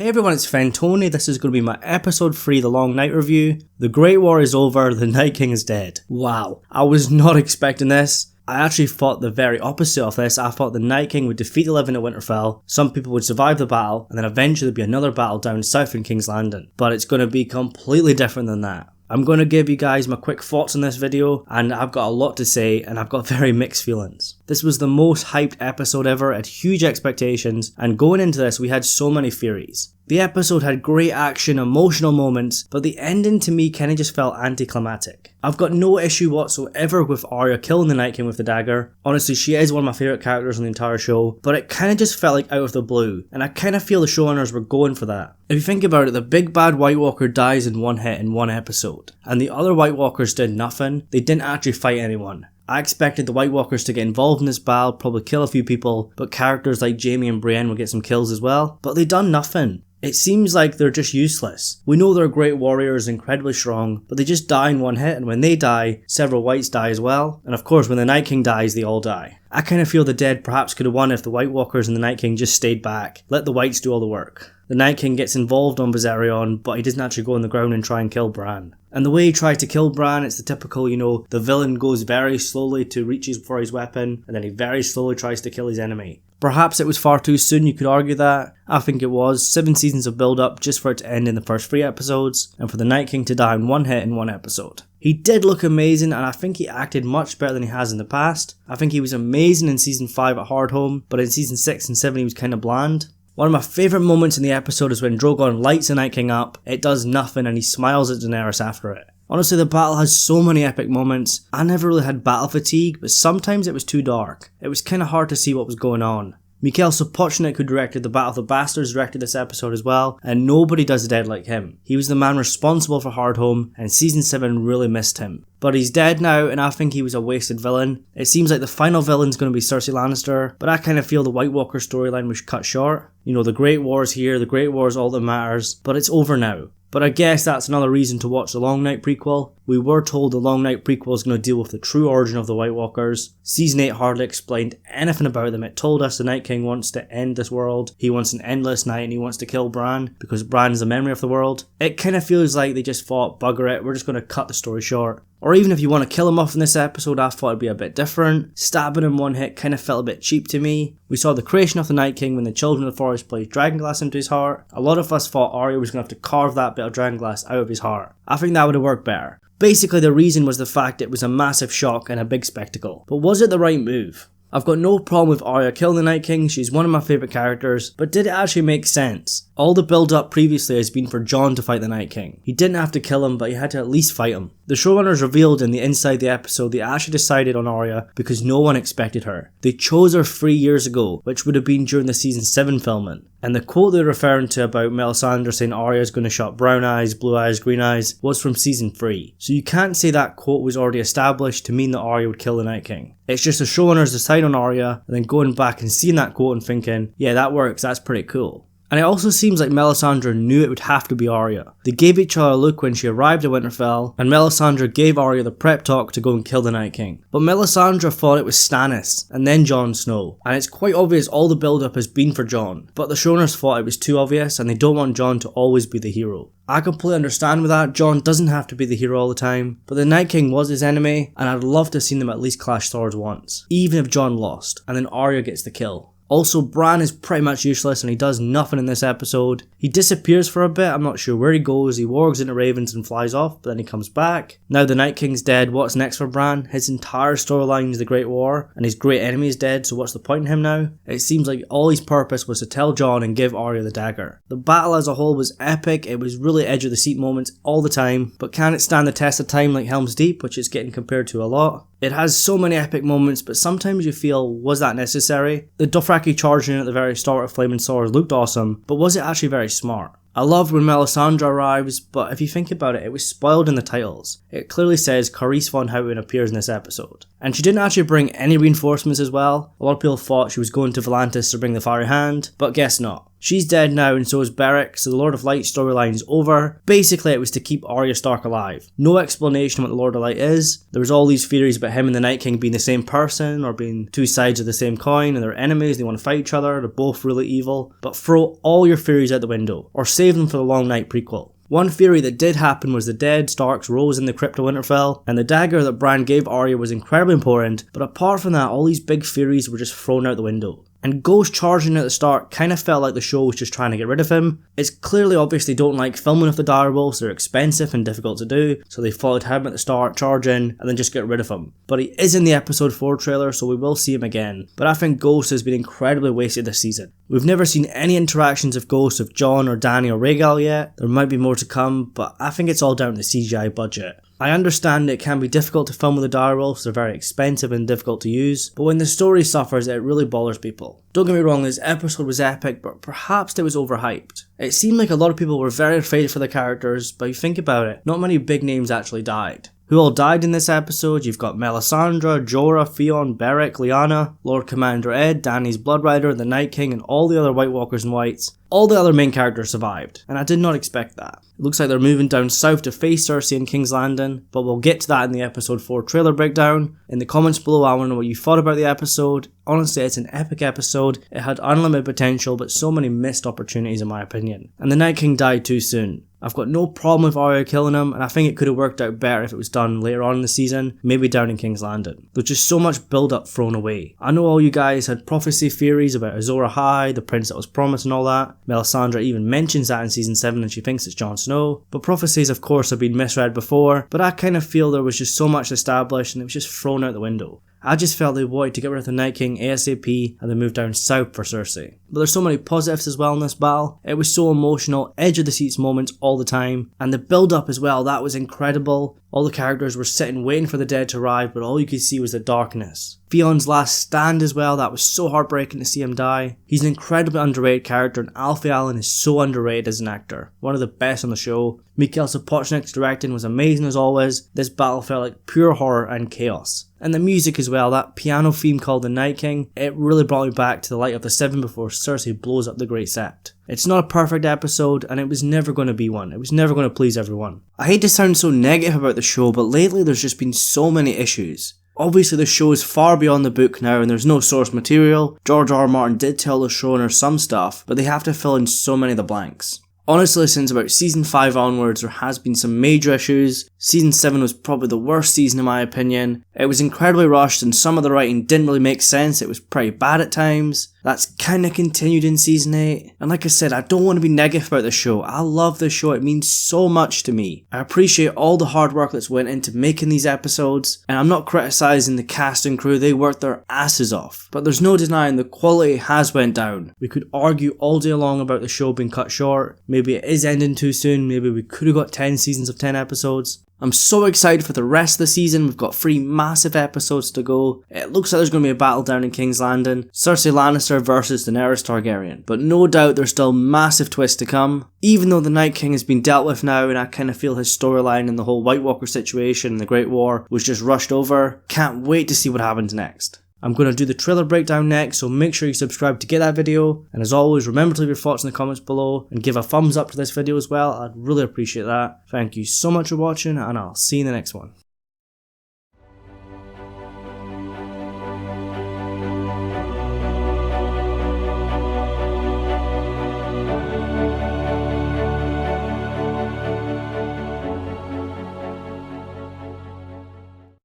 Hey everyone, it's Fentony. This is going to be my episode 3 The Long Night review. The Great War is over, the Night King is dead. Wow, I was not expecting this. I actually thought the very opposite of this. I thought the Night King would defeat the Living at Winterfell, some people would survive the battle, and then eventually there'd be another battle down south in King's Landing. But it's going to be completely different than that. I'm going to give you guys my quick thoughts on this video, and I've got a lot to say, and I've got very mixed feelings. This was the most hyped episode ever, had huge expectations, and going into this we had so many theories. The episode had great action, emotional moments, but the ending to me kinda just felt anticlimactic. I've got no issue whatsoever with Arya killing the Night King with the dagger. Honestly, she is one of my favourite characters on the entire show, but it kinda just felt like out of the blue, and I kinda feel the showrunners were going for that. If you think about it, the big bad White Walker dies in one hit in one episode, and the other White Walkers did nothing. They didn't actually fight anyone. I expected the White Walkers to get involved in this battle, probably kill a few people, but characters like Jaime and Brienne would get some kills as well, but they done nothing. It seems like they're just useless. We know they're great warriors, incredibly strong, but they just die in one hit, and when they die, several whites die as well, and of course when the Night King dies, they all die. I kinda feel the dead perhaps could have won if the White Walkers and the Night King just stayed back, let the whites do all the work. The Night King gets involved on Viserion, but he doesn't actually go on the ground and try and kill Bran. And the way he tries to kill Bran, it's the typical, the villain goes very slowly to reach for his weapon, and then he very slowly tries to kill his enemy. Perhaps it was far too soon, you could argue that. I think it was. 7 seasons of build up just for it to end in the first 3 episodes, and for the Night King to die in one hit in one episode. He did look amazing, and I think he acted much better than he has in the past. I think he was amazing in season 5 at Hardhome, but in season 6 and 7 he was kinda bland. One of my favourite moments in the episode is when Drogon lights the Night King up, it does nothing, and he smiles at Daenerys after it. Honestly, the battle has so many epic moments. I never really had battle fatigue, but sometimes it was too dark. It was kinda hard to see what was going on. Mikhail Sapochnik, who directed the Battle of the Bastards, directed this episode as well, and nobody does it dead like him. He was the man responsible for Hardhome, and season 7 really missed him. But he's dead now, and I think he was a wasted villain. It seems like the final villain's going to be Cersei Lannister, but I kind of feel the White Walker storyline was cut short. The Great War's here, the Great War is all that matters, but it's over now. But I guess that's another reason to watch the Long Night prequel. We were told the Long Night prequel is going to deal with the true origin of the White Walkers. Season 8 hardly explained anything about them. It told us the Night King wants to end this world. He wants an endless night and he wants to kill Bran because Bran is the memory of the world. It kind of feels like they just thought, bugger it, we're just going to cut the story short. Or even if you want to kill him off in this episode, I thought it'd be a bit different. Stabbing him one hit kind of felt a bit cheap to me. We saw the creation of the Night King when the Children of the Forest placed dragonglass into his heart. A lot of us thought Arya was going to have to carve that bit of dragonglass out of his heart. I think that would have worked better. Basically, the reason was the fact it was a massive shock and a big spectacle. But was it the right move? I've got no problem with Arya killing the Night King, she's one of my favourite characters, but did it actually make sense? All the build up previously has been for Jon to fight the Night King. He didn't have to kill him, but he had to at least fight him. The showrunners revealed in the inside the episode they actually decided on Arya because no one expected her. They chose her 3 years ago, which would have been during the season 7 filming. And the quote they're referring to about Melisandre saying Arya's going to shot brown eyes, blue eyes, green eyes was from season 3. So you can't say that quote was already established to mean that Arya would kill the Night King. It's just the showrunners decide on Arya and then going back and seeing that quote and thinking, yeah, that works, that's pretty cool. And it also seems like Melisandre knew it would have to be Arya. They gave each other a look when she arrived at Winterfell, and Melisandre gave Arya the prep talk to go and kill the Night King. But Melisandre thought it was Stannis, and then Jon Snow. And it's quite obvious all the build-up has been for Jon, but the showrunners thought it was too obvious, and they don't want Jon to always be the hero. I completely understand with that. Jon doesn't have to be the hero all the time, but the Night King was his enemy, and I'd love to have seen them at least clash swords once, even if Jon lost, and then Arya gets the kill. Also, Bran is pretty much useless and he does nothing in this episode. He disappears for a bit, I'm not sure where he goes, he wargs into ravens and flies off, but then he comes back. Now the Night King's dead, what's next for Bran? His entire storyline is the Great War, and his great enemy is dead, so what's the point in him now? It seems like all his purpose was to tell Jon and give Arya the dagger. The battle as a whole was epic, it was really edge of the seat moments all the time, but can it stand the test of time like Helm's Deep, which is getting compared to a lot? It has so many epic moments, but sometimes you feel, was that necessary? The Dothraki charging in at the very start of Flaming Swords looked awesome, but was it actually very smart? I loved when Melisandre arrives, but if you think about it, it was spoiled in the titles. It clearly says Carice von Houten appears in this episode. And she didn't actually bring any reinforcements as well. A lot of people thought she was going to Volantis to bring the Fiery Hand, but guess not. She's dead now and so is Beric, so the Lord of Light storyline is over. Basically it was to keep Arya Stark alive. No explanation what the Lord of Light is. There was all these theories about him and the Night King being the same person or being two sides of the same coin and they're enemies, they want to fight each other, they're both really evil. But throw all your theories out the window, or save them for the Long Night prequel. One theory that did happen was the dead Starks rose in the Crypt of Winterfell, and the dagger that Bran gave Arya was incredibly important, but apart from that, all these big theories were just thrown out the window. And Ghost charging at the start kind of felt like the show was just trying to get rid of him. It's clearly obvious they don't like filming with the direwolves, they're expensive and difficult to do, so they followed him at the start, charging, and then just get rid of him. But he is in the episode 4 trailer, so we will see him again. But I think Ghost has been incredibly wasted this season. We've never seen any interactions of Ghost with Jon or Dany or Rhaegal yet. There might be more to come, but I think it's all down to the CGI budget. I understand it can be difficult to film with the direwolves, they're very expensive and difficult to use, but when the story suffers it really bothers people. Don't get me wrong, this episode was epic, but perhaps it was overhyped. It seemed like a lot of people were very afraid for the characters, but you think about it, not many big names actually died. Who all died in this episode? You've got Melisandre, Jorah, Theon, Beric, Lyanna, Lord Commander Ed, Dany's Blood Rider, the Night King, and all the other White Walkers and Whites. All the other main characters survived, and I did not expect that. It looks like they're moving down south to face Cersei in King's Landing, but we'll get to that in the episode 4 trailer breakdown. In the comments below I want to know what you thought about the episode. Honestly, it's an epic episode, it had unlimited potential but so many missed opportunities in my opinion. And the Night King died too soon. I've got no problem with Arya killing him, and I think it could have worked out better if it was done later on in the season, maybe down in King's Landing. There's just so much build up thrown away. I know all you guys had prophecy theories about Azor Ahai, the prince that was promised and all that. Melisandre even mentions that in season 7 and she thinks it's Jon Snow. But prophecies of course have been misread before, but I kind of feel there was just so much established and it was just thrown out the window. I just felt they wanted to get rid of the Night King ASAP and then move down south for Cersei. But there's so many positives as well in this battle. It was so emotional, edge of the seats moments all the time, and the build up as well, that was incredible. All the characters were sitting waiting for the dead to arrive, but all you could see was the darkness. Theon's last stand as well, that was so heartbreaking to see him die. He's an incredibly underrated character and Alfie Allen is so underrated as an actor. One of the best on the show. Mikhail Sapochnik's directing was amazing as always. This battle felt like pure horror and chaos. And the music as well, that piano theme called The Night King, it really brought me back to the Light of the Seven before Cersei blows up the Great Sept. It's not a perfect episode and it was never going to be one. It was never going to please everyone. I hate to sound so negative about the show, but lately there's just been so many issues. Obviously the show is far beyond the book now and there's no source material. George R. R. Martin did tell the showrunner some stuff, but they have to fill in so many of the blanks. Honestly, since about season 5 onwards, there has been some major issues. Season 7 was probably the worst season in my opinion. It was incredibly rushed and some of the writing didn't really make sense, it was pretty bad at times. That's kinda continued in season 8. And like I said, I don't want to be negative about the show. I love this show, it means so much to me. I appreciate all the hard work that's went into making these episodes, and I'm not criticising the cast and crew, they worked their asses off. But there's no denying the quality has went down. We could argue all day long about the show being cut short. Maybe it is ending too soon, maybe we could have got 10 seasons of 10 episodes. I'm so excited for the rest of the season, we've got 3 massive episodes to go. It looks like there's going to be a battle down in King's Landing, Cersei Lannister versus Daenerys Targaryen, but no doubt there's still massive twists to come. Even though the Night King has been dealt with now and I kind of feel his storyline and the whole White Walker situation and the Great War was just rushed over, can't wait to see what happens next. I'm going to do the trailer breakdown next, so make sure you subscribe to get that video, and as always remember to leave your thoughts in the comments below and give a thumbs up to this video as well, I'd really appreciate that. Thank you so much for watching and I'll see you in the next one.